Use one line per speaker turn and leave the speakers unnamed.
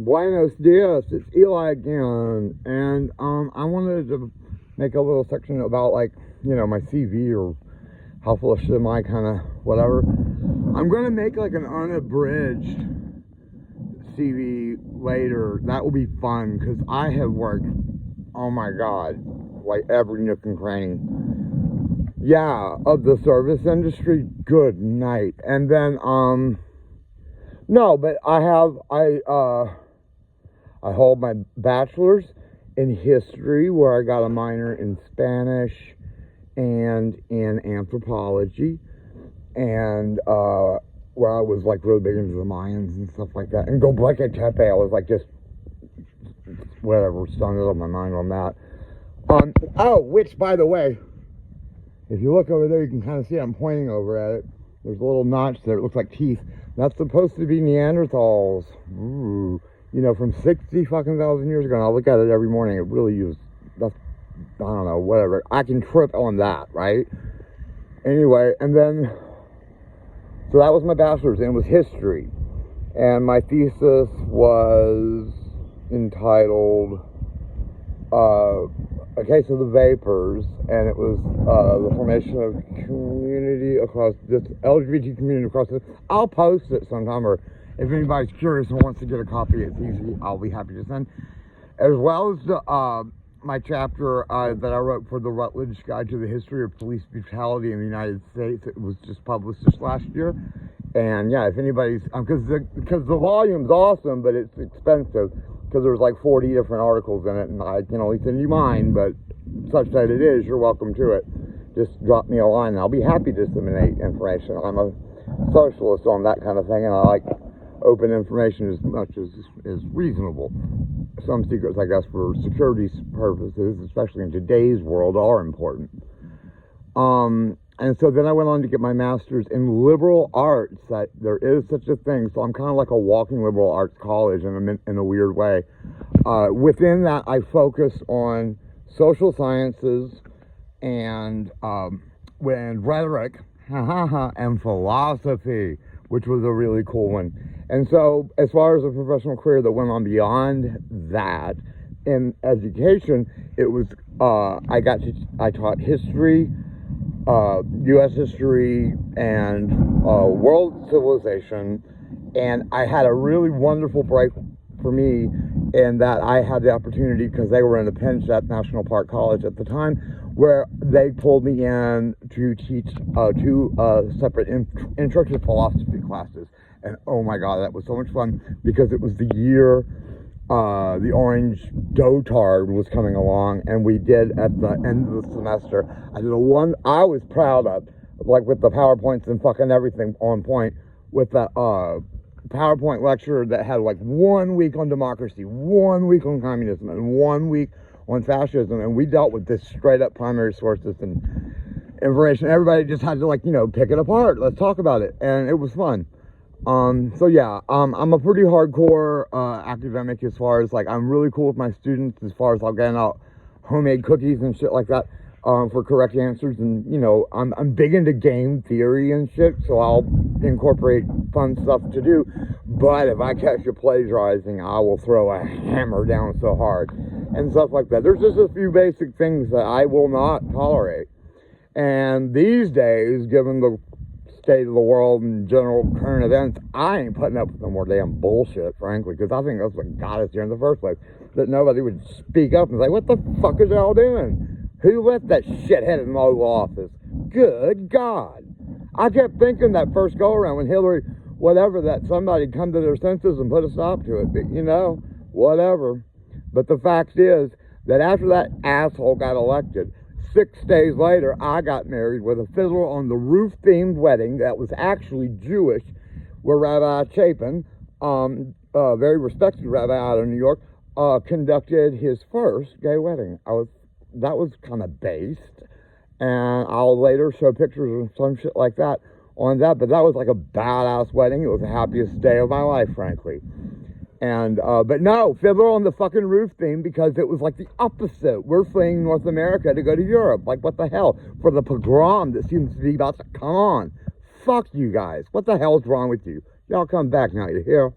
Buenos dias, it's Eli again, and I wanted to make a little section about, like, my CV or how full of shit am I, kind of whatever. I'm gonna make like an unabridged CV later. That will be fun because I have worked, oh my god, like every nook and cranny, yeah, of the service industry. Good night. And then no, but I hold my bachelor's in history, where I got a minor in Spanish and in anthropology, and where I was like really big into the Mayans and stuff like that. And Göbekli Tepe, I was like just whatever, stung it on my mind on that. Oh, which, by the way, if you look over there, you can kind of see I'm pointing over at it. There's a little notch there. It looks like teeth. That's supposed to be Neanderthals. Ooh. From 60 fucking thousand years ago. And I look at it every morning. It really is. That's, I don't know, whatever. I can trip on that, right? Anyway, and then, so that was my bachelor's, and it was history. And my thesis was entitled A Case of the Vapors, and it was the formation of community across this LGBT community across this. I'll post it sometime, or if anybody's curious and wants to get a copy, it's easy. I'll be happy to send. As well as the my chapter that I wrote for the Rutledge Guide to the History of Police Brutality in the United States. It was just published this last year. And yeah, if anybody's, because the volume's awesome, but it's expensive, because there's like 40 different articles in it, and I can only send you mine, but such that it is, you're welcome to it. Just drop me a line, and I'll be happy to disseminate information. I'm a socialist on that kind of thing, and I like open information as much as is reasonable. Some secrets, I guess, for security purposes, especially in today's world, are important. And so then I went on to get my master's in liberal arts. That there is such a thing. So I'm kind of like a walking liberal arts college in a weird way. Within that, I focus on social sciences and rhetoric and philosophy, which was a really cool one. And so as far as a professional career that went on beyond that, in education, it was I taught history, U.S. history, and world civilization, and I had a really wonderful break for me in that I had the opportunity, because they were in the Pennsylvania National Park College at the time, where they pulled me in to teach two separate introductory philosophy classes. And oh my god, that was so much fun, because it was the year the orange dotard was coming along, and we did, at the end of the semester, I did a one I was proud of, like with the PowerPoints and fucking everything on point, with that PowerPoint lecture that had like 1 week on democracy, 1 week on communism, and 1 week on fascism, and we dealt with this straight up primary sources and information. Everybody just had to, like, pick it apart. Let's talk about it, and it was fun. So yeah, I'm a pretty hardcore academic, as far as, like, I'm really cool with my students, as far as, like, getting out homemade cookies and shit like that for correct answers. And I'm big into game theory and shit, so I'll incorporate fun stuff to do. But if I catch you plagiarizing, I will throw a hammer down so hard and stuff like that. There's just a few basic things that I will not tolerate. And these days, given the state of the world and general current events, I ain't putting up with no more damn bullshit, frankly, because I think that's what got us here in the first place. That nobody would speak up and say, what the fuck is y'all doing? Who left that shithead in the Oval Office? Good God. I kept thinking that first go around when Hillary, whatever, that somebody'd come to their senses and put a stop to it. But, whatever. But the fact is that after that asshole got elected, 6 days later, I got married with a fiddler on the roof-themed wedding that was actually Jewish, where Rabbi Chapin, a very respected rabbi out of New York, conducted his first gay wedding. That was kind of based, and I'll later show pictures and some shit like that on that, but that was like a badass wedding. It was the happiest day of my life, frankly. And, but no, fiddler on the fucking roof theme, because it was like the opposite. We're fleeing North America to go to Europe. Like, what the hell? For the pogrom that seems to be about to come on. Fuck you guys. What the hell's wrong with you? Y'all come back now, you hear?